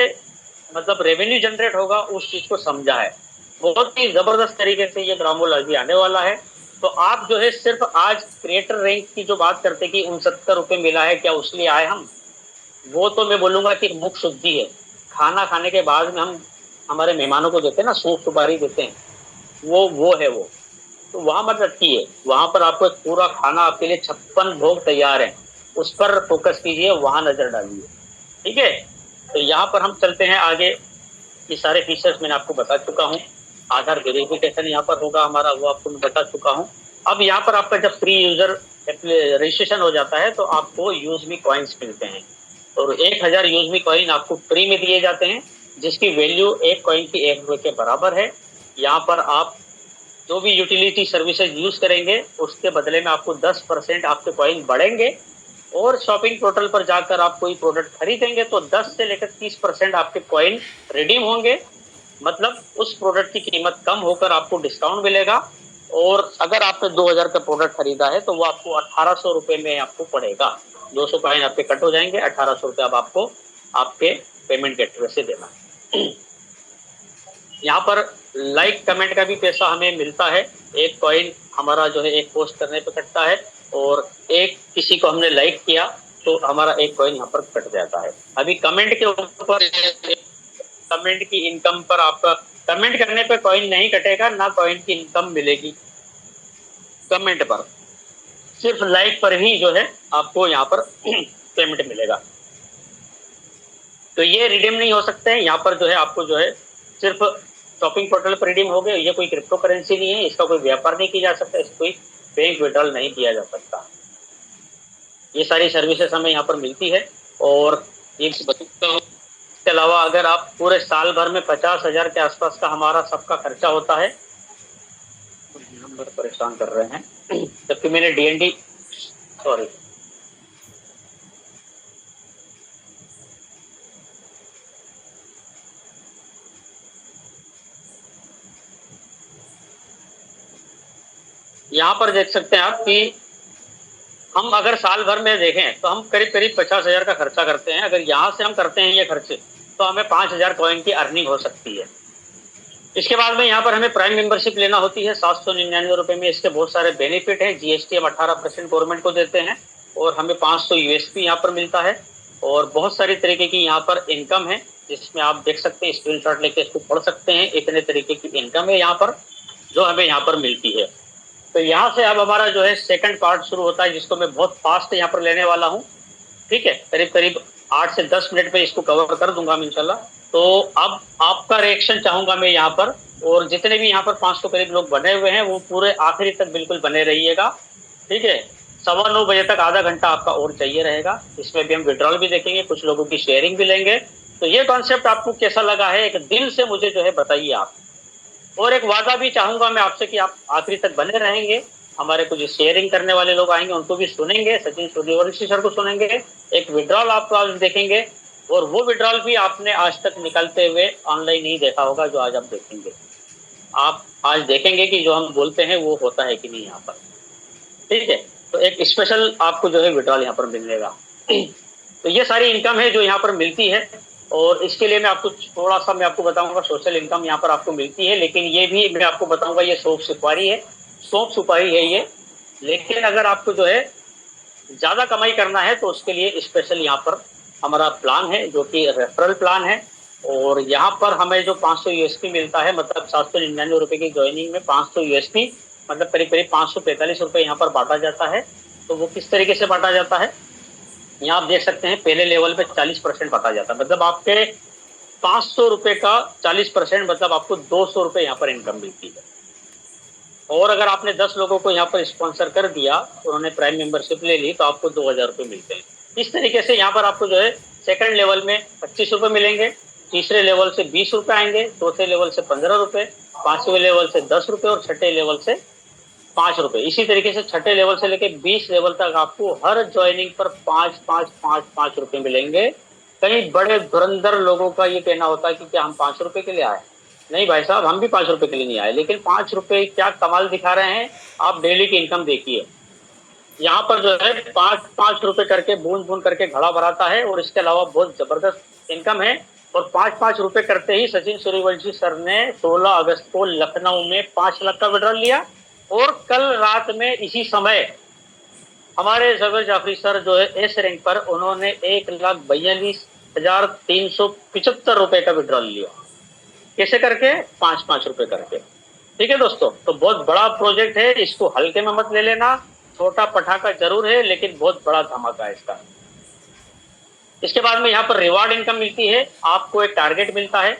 मतलब रेवेन्यू जनरेट होगा उस चीज को समझा है। बहुत ही जबरदस्त तरीके से ये ग्रामोलॉजी आने वाला है। तो आप जो है सिर्फ आज क्रिएटर रैंक की जो बात करते कि 69 रुपये मिला है, क्या उसलिए आए हम, वो तो मैं बोलूंगा कि मुख शुद्धि है। खाना खाने के बाद में हम हमारे मेहमानों को देते हैं ना, सूप सुपारी देते हैं, वो है वो। तो वहां मत रखिए, वहां पर आपको पूरा खाना आपके लिए 56 भोग तैयार है, उस पर फोकस कीजिए, वहां नजर डालिए। ठीक है, तो यहाँ पर हम चलते हैं आगे। ये सारे फीचर्स मैंने आपको बता चुका हूँ। आधार वेरिफिकेशन यहाँ पर होगा हमारा, वो आपको मैं बता चुका हूँ। अब यहाँ पर आपका जब फ्री यूजर रजिस्ट्रेशन हो जाता है तो आपको यूजमी कॉइन्स मिलते हैं, और 1000 यूजमी कॉइन आपको फ्री में दिए जाते हैं, जिसकी वैल्यू एक कॉइन की 1 रुपए के बराबर है। यहाँ पर आप जो भी यूटिलिटी सर्विसेज यूज करेंगे उसके बदले में आपको 10% आपके कॉइन बढ़ेंगे, और शॉपिंग पोर्टल पर जाकर आप कोई प्रोडक्ट खरीदेंगे तो 10 से लेकर 30% आपके कॉइन रिडीम होंगे। मतलब उस प्रोडक्ट की कीमत कम होकर आपको डिस्काउंट मिलेगा, और अगर आपने 2000 का प्रोडक्ट खरीदा है तो वो आपको 1800 रुपए में आपको पड़ेगा। 200 कॉइन आपके कट हो जाएंगे, 1800 रुपए अब आपको आपके पेमेंट गेटवे से देना है। यहाँ पर लाइक कमेंट का भी पैसा हमें मिलता है। एक कॉइन हमारा जो है एक पोस्ट करने पे कटता है, और एक किसी को हमने लाइक किया तो हमारा एक कॉइन यहाँ पर कट जाता है। अभी कमेंट के ऊपर, कमेंट की इनकम पर आपका, कमेंट करने पे कॉइन नहीं कटेगा, ना कॉइन की इनकम मिलेगी कमेंट पर, सिर्फ लाइक पर ही जो है आपको यहाँ पर पेमेंट मिलेगा। तो ये रिडीम नहीं हो सकते हैं, यहाँ पर जो है आपको जो है सिर्फ शॉपिंग पोर्टल पर रिडीम हो गए। ये कोई क्रिप्टो करेंसी नहीं है, इसका कोई व्यापार नहीं किया जा सकता, इसका कोई बैंक विड्रॉल नहीं किया जा सकता। ये सारी सर्विसेज हमें यहाँ पर मिलती है। और ये बता हूँ, इसके अलावा अगर आप पूरे साल भर में 50,000 के आसपास का हमारा सबका खर्चा होता है, नंबर परेशान कर रहे हैं, जबकि मैंने डीएनडी, सॉरी, यहाँ पर देख सकते हैं आप कि हम अगर साल भर में देखें तो हम करीब करीब 50,000 का खर्चा करते हैं। अगर यहाँ से हम करते हैं ये खर्चे तो हमें 5,000 कॉइन की अर्निंग हो सकती है। इसके बाद में यहाँ पर हमें प्राइम मेंबरशिप लेना होती है 799 रुपए में। इसके बहुत सारे बेनिफिट हैं। जीएसटी हम 18% गवर्नमेंट को देते हैं, और हमें 500 यूएसपी यहाँ पर मिलता है, और बहुत सारी तरीके की यहाँ पर इनकम है, जिसमें आप देख सकते हैं, स्क्रीनशॉट लेके इसको पढ़ सकते हैं। इतने तरीके की इनकम है यहाँ पर जो हमें यहाँ पर मिलती है। तो यहाँ से अब हमारा जो है सेकंड पार्ट शुरू होता है, जिसको मैं बहुत फास्ट यहाँ पर लेने वाला हूँ। ठीक है, करीब करीब 8 से 10 मिनट में इसको कवर कर दूंगा इंशाल्लाह। तो अब आपका रिएक्शन चाहूंगा मैं यहाँ पर, और जितने भी यहाँ पर 500 करीब लोग बने हुए हैं वो पूरे आखिरी तक बिल्कुल बने रहिएगा। ठीक है, 9:15 बजे तक आधा घंटा आपका और चाहिए रहेगा। इसमें भी हम विड्रॉल भी देखेंगे, कुछ लोगों की शेयरिंग भी लेंगे। तो ये कॉन्सेप्ट आपको कैसा लगा है, एक दिल से मुझे जो है बताइए आप। और एक वादा भी चाहूंगा मैं आपसे कि आप आखिरी तक बने रहेंगे। हमारे कुछ शेयरिंग करने वाले लोग आएंगे, उनको भी सुनेंगे, सचिन सूर्यवंशी सर को सुनेंगे, एक विड्रॉल आपको आज देखेंगे, और वो विड्रॉल भी आपने आज तक निकलते हुए ऑनलाइन नहीं देखा होगा जो आज आप देखेंगे। आप आज देखेंगे कि जो हम बोलते हैं वो होता है कि नहीं यहाँ पर। ठीक है, तो एक स्पेशल आपको जो है विड्रॉल यहाँ पर मिलेगा। तो ये सारी इनकम है जो यहाँ पर मिलती है, और इसके लिए मैं आपको थोड़ा सा मैं आपको बताऊंगा सोशल इनकम यहाँ पर आपको मिलती है। लेकिन ये भी मैं आपको बताऊंगा, ये सौंफ सुपारी है, सौंफ सुपारी है ये। लेकिन अगर आपको जो है ज्यादा कमाई करना है तो उसके लिए स्पेशल यहाँ पर हमारा प्लान है, जो कि रेफरल प्लान है। और यहाँ पर हमें जो 500 यूएसपी मिलता है, मतलब 799 रुपए की ज्वाइनिंग में 500 यूएसपी, मतलब करीब करीब 545 रुपए यहाँ पर बांटा जाता है। तो वो किस तरीके से बांटा जाता है, यहाँ आप देख सकते हैं, पहले लेवल पे 40% बांटा जाता है। मतलब आपके 500 रुपए का 40%, मतलब आपको 200 रुपए यहाँ पर इनकम मिलती है। और अगर आपने 10 लोगों को यहाँ पर स्पॉन्सर कर दिया, उन्होंने प्राइम मेंबरशिप ले ली, तो आपको 2000 रुपए मिलते हैं। इस तरीके से यहाँ पर आपको जो है सेकंड लेवल में 25 रुपए मिलेंगे, तीसरे लेवल से 20 रुपए आएंगे, चौथे लेवल से 15 रुपए, पांचवें लेवल से 10 रुपए, और छठे लेवल से 5 रुपए। इसी तरीके से छठे लेवल से लेकर 20 लेवल तक आपको हर ज्वाइनिंग पर 5 रुपए मिलेंगे। कई बड़े धुरंधर लोगों का ये कहना होता है कि क्या हम 5 रुपए के लिए आए। नहीं भाई साहब, हम भी 5 रुपए के लिए नहीं आए, लेकिन 5 रुपए क्या कमाल दिखा रहे हैं। आप डेली की इनकम देखिए, यहाँ पर जो है 5 रुपए करके बूंद बूंद करके घड़ा भराता है, और इसके अलावा बहुत जबरदस्त इनकम है। और 5 रुपए करते ही सचिन सूर्यवंशी सर ने 16 अगस्त को लखनऊ में 5 लाख का विड्रॉल लिया, और कल रात में इसी समय हमारे जबर जाफरी सर जो है एस रैंक पर, उन्होंने 1,42,375 रुपए का विड्रॉल लिया। कैसे करके, 5 रुपए करके। ठीक है दोस्तों, तो बहुत बड़ा प्रोजेक्ट है, इसको हल्के में मत ले लेना। छोटा पटाखा जरूर है लेकिन बहुत बड़ा धमाका है इसका। इसके बाद में यहाँ पर रिवार्ड इनकम मिलती है, आपको एक टारगेट मिलता है।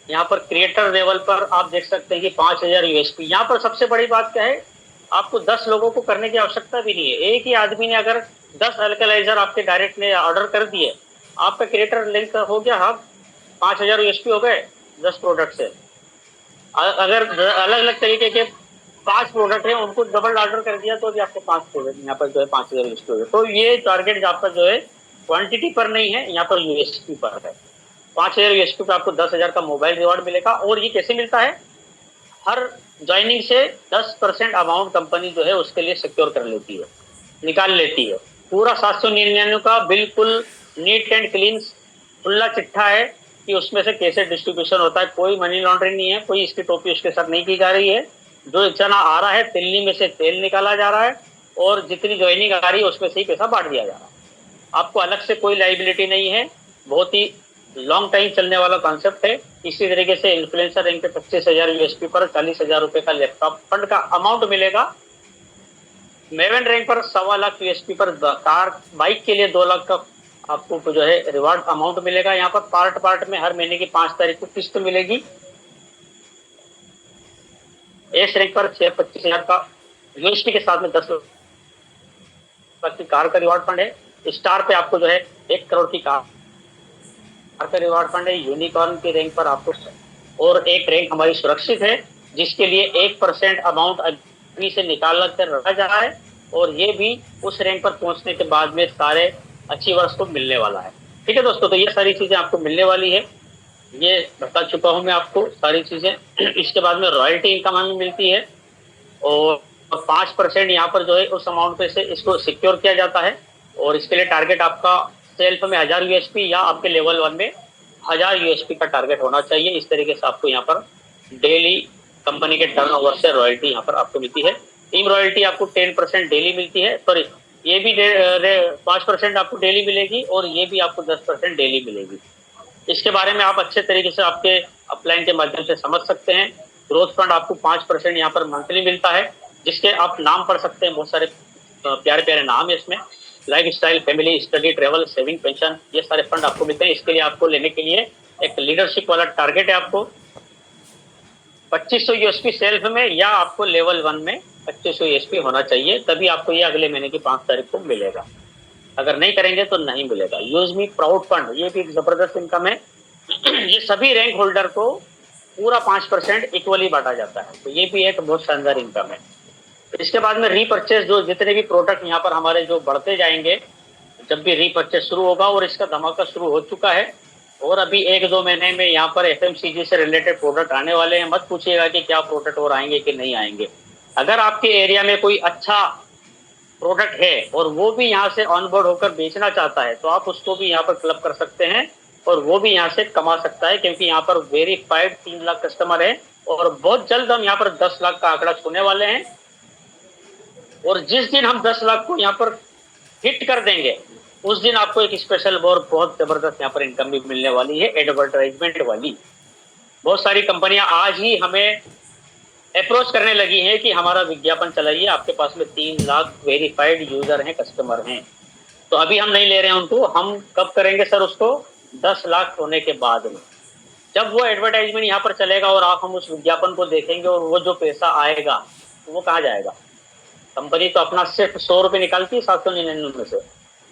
यहाँ पर क्रिएटर लेवल पर आप देख सकते हैं कि 5,000 यूएसपी। यहाँ पर सबसे बड़ी बात क्या है, आपको 10 लोगों को करने की आवश्यकता भी नहीं है। एक ही आदमी ने अगर 10 अल्कलाइजर आपके डायरेक्ट ने ऑर्डर कर दिए, आपका क्रिएटर लिंक हो गया, हाँ 5,000 यूएसपी हो गए 10 प्रोडक्ट से। अगर अलग अलग तरीके के 5 प्रोडक्ट है, उनको डबल ऑर्डर कर दिया तो भी आपको 5 प्रोडक्ट यहाँ पर जो है 5,000 यूएसपी हो गए। तो ये टारगेट आपका जो है क्वांटिटी पर नहीं है, यहाँ पर यूएसपी पर है। 5,000 यूएसपी पे आपको 10,000 का मोबाइल रिवॉर्ड मिलेगा। और ये कैसे मिलता है, हर ज्वाइनिंग से 10% अमाउंट कंपनी जो है उसके लिए सिक्योर कर लेती है, निकाल लेती है। पूरा 799 का बिल्कुल नीट एंड क्लीन खुला चिट्ठा है कि उसमें से कैसे डिस्ट्रीब्यूशन होता है। कोई मनी लॉन्ड्रिंग नहीं है, कोई इसकी टोपी उसके साथ नहीं की जा रही है। जो चना आ रहा है, तिल्ली में से तेल निकाला जा रहा है, और जितनी ज्वाइनिंग आ रही है उसमें से ही पैसा बांट दिया जा रहा है। आपको अलग से कोई लाइबिलिटी नहीं है। बहुत ही लॉन्ग टाइम चलने वाला कॉन्सेप्ट है। इसी तरीके से इन्फ्लुएंसर रैंक पे 25,000 यूएसपी पर 40,000 रुपए का लैपटॉप फंड का अमाउंट मिलेगा। मेवन रैंक पर 1.25 लाख यूएसपी पर कार बाइक के लिए 2 लाख का आपको जो है रिवार्ड अमाउंट मिलेगा। यहाँ पर पार्ट पार्ट में हर महीने की 5 तारीख को किस्त मिलेगी। एस रैंक पर 25,000 का यूएसपी के साथ में 10 लाख की कार का रिवार्ड फंड है। स्टार पे आपको जो है 1 करोड़ की कार का रिवार्ड फंड है। यूनिकॉर्न की रैंक पर आपको, और एक रैंक हमारी सुरक्षित है जिसके लिए 1% अमाउंट अभी से निकाल कर रखा जा रहा है, और ये भी उस रैंक पर पहुंचने के बाद में सारे अचीवर्स को मिलने वाला है। ठीक है दोस्तों, तो ये सारी चीजें आपको मिलने वाली है, ये बता चुका हूं मैं आपको सारी चीजें। इसके बाद में रॉयल्टी इनकम हमें मिलती है, और 5% यहाँ पर जो है उस अमाउंट पे से इसको सिक्योर किया जाता है। और इसके लिए टारगेट आपका सेल्फ में 1,000 यूएसपी या आपके लेवल 1 में 1,000 यूएसपी का टारगेट होना चाहिए। इस तरीके से आपको यहाँ पर डेली कंपनी के टर्नओवर से रॉयल्टी यहाँ पर आपको मिलती है। टीम रॉयल्टी आपको 10% डेली मिलती है, सॉरी ये भी 5% आपको डेली मिलेगी, और ये भी आपको 10% डेली मिलेगी। इसके बारे में आप अच्छे तरीके से आपके अपलाइन के माध्यम से समझ सकते हैं। ग्रोथ फंड आपको 5% यहाँ पर मंथली मिलता है, जिसके आप नाम पढ़ सकते हैं। बहुत सारे प्यारे प्यारे नाम है इसमें, life style, family, study, travel, saving, pension, ये सारे फंड आपको मिलते हैं। इसके लिए आपको लेने के लिए एक लीडरशिप वाला टारगेट है। आपको 2500 यूएसपी सेल्फ में या आपको लेवल 1 में 2500 यूएसपी होना चाहिए, तभी आपको ये अगले महीने की 5 तारीख को मिलेगा। अगर नहीं करेंगे तो नहीं मिलेगा। यूज मी प्राउड फंड, ये भी एक जबरदस्त इनकम है। ये सभी रैंक होल्डर को पूरा 5% इक्वली बांटा जाता है, तो ये भी एक बहुत शानदार इनकम है। इसके बाद में रीपरचेज, जो जितने भी प्रोडक्ट यहाँ पर हमारे जो बढ़ते जाएंगे, जब भी रीपरचेज शुरू होगा, और इसका धमाका शुरू हो चुका है, और अभी 1-2 महीने में यहाँ पर एफएमसीजी से रिलेटेड प्रोडक्ट आने वाले हैं। मत पूछिएगा कि क्या प्रोडक्ट और आएंगे कि नहीं आएंगे। अगर आपके एरिया में कोई अच्छा प्रोडक्ट है और वो भी यहाँ से ऑनबोर्ड होकर बेचना चाहता है, तो आप उसको भी यहाँ पर क्लब कर सकते हैं, और वो भी यहाँ से कमा सकता है, क्योंकि यहाँ पर वेरीफाइड 3 लाख कस्टमर है, और बहुत जल्द हम यहाँ पर 10 लाख का आंकड़ा छूने वाले हैं। और जिस दिन हम 10 लाख को यहाँ पर हिट कर देंगे, उस दिन आपको एक स्पेशल और बहुत जबरदस्त यहाँ पर इनकम भी मिलने वाली है, एडवर्टाइजमेंट वाली। बहुत सारी कंपनियां आज ही हमें अप्रोच करने लगी हैं कि हमारा विज्ञापन चलाइए, आपके पास में 3 लाख वेरीफाइड यूजर हैं, कस्टमर हैं। तो अभी हम नहीं ले रहे हैं उनको, हम कब करेंगे सर उसको? 10 लाख होने के बाद में, जब वो एडवर्टाइजमेंट यहाँ पर चलेगा और आप हम उस विज्ञापन को देखेंगे, और वो जो पैसा आएगा तो वो कहाँ जाएगा? कंपनी तो अपना सिर्फ 100 रुपये निकालती है 799 में से,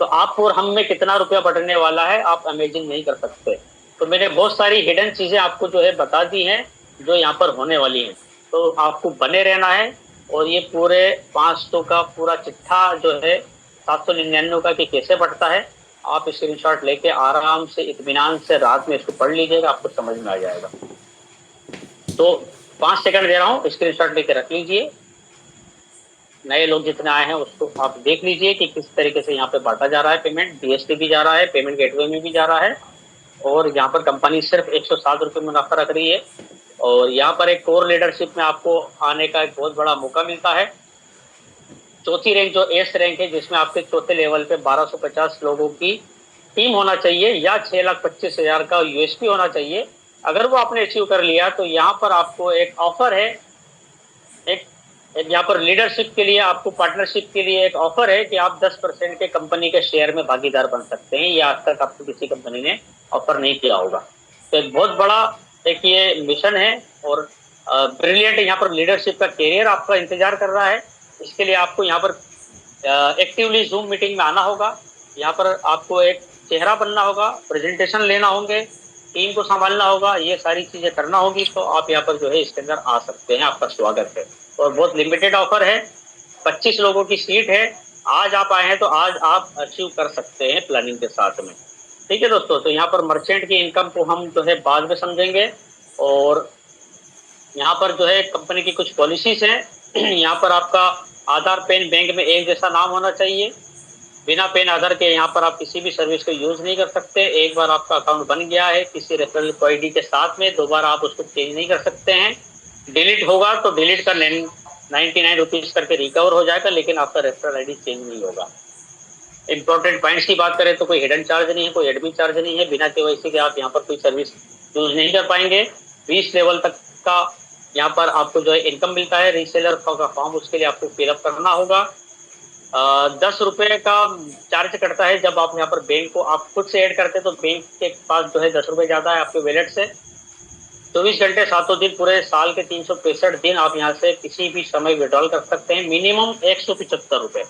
तो आप और हम में कितना रुपया बढ़ने वाला है आप इमेजिन नहीं कर सकते। तो मैंने बहुत सारी हिडन चीजें आपको जो है बता दी हैं, जो यहाँ पर होने वाली हैं। तो आपको बने रहना है, और ये पूरे 500 का पूरा चिट्ठा जो है 799 का कि कैसे बढ़ता है, आप स्क्रीनशॉट लेके आराम से इत्मीनान से रात में इसको पढ़ लीजिएगा, आपको समझ में आ जाएगा। तो 5 सेकंड दे रहा हूँ, स्क्रीनशॉट लेके रख लीजिए। नए लोग जितने आए हैं उसको आप देख लीजिए कि किस तरीके से यहाँ पे बांटा जा रहा है पेमेंट। डीएसटी भी जा रहा है, पेमेंट गेटवे में भी जा रहा है, और यहाँ पर कंपनी सिर्फ 107 रुपये मुनाफा रख रही है। और यहाँ पर एक कोर लीडरशिप में आपको आने का एक बहुत बड़ा मौका मिलता है। चौथी रैंक जो एस रैंक है, जिसमें आपके चौथे लेवल पे 1250 लोगों की टीम होना चाहिए, या 6,25,000 का यूएसपी होना चाहिए। अगर वो आपने अचीव कर लिया, तो यहाँ पर आपको एक ऑफर है एक एक यहाँ पर लीडरशिप के लिए, आपको पार्टनरशिप के लिए एक ऑफर है कि आप 10% के कंपनी के शेयर में भागीदार बन सकते हैं। ये आज तक आपको किसी कंपनी ने ऑफर नहीं किया होगा। तो एक बहुत बड़ा एक ये मिशन है, और ब्रिलियंट यहाँ पर लीडरशिप का कैरियर आपका इंतजार कर रहा है। इसके लिए आपको यहाँ पर एक्टिवली जूम मीटिंग में आना होगा। यहाँ पर आपको एक चेहरा बनना होगा, प्रेजेंटेशन लेना होंगे, टीम को संभालना होगा, ये सारी चीजें करना होगी। तो आप यहाँ पर जो है इसके अंदर आ सकते हैं। आपका स्वागत है। और बहुत लिमिटेड ऑफर है, 25 लोगों की सीट है। आज आप आए हैं तो आज आप अचीव कर सकते हैं प्लानिंग के साथ में। ठीक है दोस्तों, तो यहाँ पर मर्चेंट की इनकम को हम जो है बाद में समझेंगे। और यहाँ पर जो है कंपनी की कुछ पॉलिसीज हैं। यहाँ पर आपका आधार पैन बैंक में एक जैसा नाम होना चाहिए। बिना पैन आधार के यहाँ पर आप किसी भी सर्विस को यूज नहीं कर सकते। एक बार आपका अकाउंट बन गया है किसी रेफरल आईडी के साथ में, दोबारा आप उसको चेंज नहीं कर सकते हैं। डिलीट होगा तो डिलीट का 99 रुपीज करके रिकवर हो जाएगा, लेकिन आपका रेफरल आईडी चेंज नहीं होगा। इंपॉर्टेंट पॉइंट्स की बात करें तो कोई हिडन चार्ज नहीं है, कोई एडमिट चार्ज नहीं है। बिना केवाईसी के आप यहाँ पर कोई सर्विस यूज नहीं कर पाएंगे। 20 लेवल तक का यहाँ पर आपको जो है इनकम मिलता है। रीसेलर का फॉर्म उसके लिए आपको फिलअप करना होगा। 10 रुपए का चार्ज कटता है जब आप यहाँ पर बैंक को आप खुद से ऐड करते हैं, तो बैंक के पास जो है 10 रुपए ज्यादा है आपके वैलेट से। 24 घंटे 7 दिन पूरे साल के 365 दिन आप यहाँ से किसी भी समय विड्रॉल कर सकते हैं। मिनिमम 175 रुपए,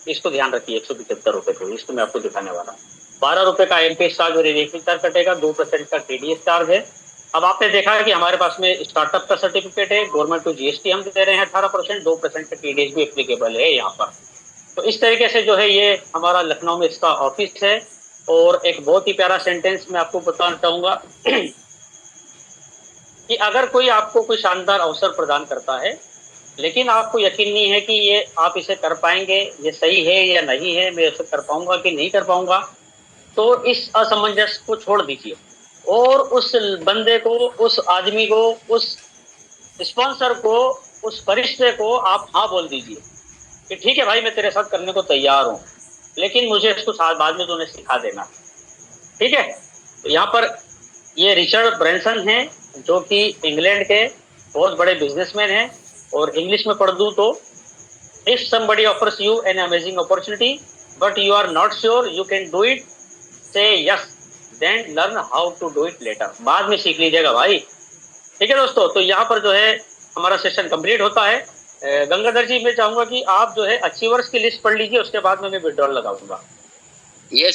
इसको ध्यान रखिए। 175 रुपए को इसको मैं आपको दिखाने वाला हूँ। 12 रुपए का एमपीएस चार्ज और रजिस्ट्रेशन चार्ज कटेगा। 2% का टीडीएस चार्ज है। अब आपने देखा है कि हमारे पास में स्टार्टअप का सर्टिफिकेट है, गवर्नमेंट को जीएसटी हम दे रहे हैं 18%, 2% का टीडीएस भी एप्लीकेबल है यहाँ पर। तो इस तरीके से जो है ये हमारा लखनऊ में इसका ऑफिस है। और एक बहुत ही प्यारा सेंटेंस मैं आपको बताना चाहूंगा कि अगर कोई आपको कोई शानदार अवसर प्रदान करता है, लेकिन आपको यकीन नहीं है कि ये आप इसे कर पाएंगे, ये सही है या नहीं है, मैं इसे कर पाऊंगा कि नहीं कर पाऊंगा, तो इस असमंजस को छोड़ दीजिए और उस बंदे को, उस आदमी को, उस स्पॉन्सर को, उस फरिश्ते को आप हाँ बोल दीजिए कि ठीक है भाई, मैं तेरे साथ करने को तैयार हूँ, लेकिन मुझे इसको बाद में तूने सिखा देना। ठीक है। तो यहाँ पर ये रिचर्ड ब्रैंसन हैं, जो कि इंग्लैंड के बहुत बड़े बिजनेसमैन हैं। और इंग्लिश में पढ़ दूं तो, if somebody offers you an amazing opportunity but you are not sure you can do it, say yes, then learn how to do it later। बाद में सीख लीजिएगा भाई। ठीक है दोस्तों, तो यहाँ पर जो है हमारा सेशन कंप्लीट होता है। गंगाधर जी, मैं चाहूंगा कि आप जो है अचीवर्स की लिस्ट पढ़ लीजिए, उसके बाद में मैं विड्रॉल लगाऊंगा।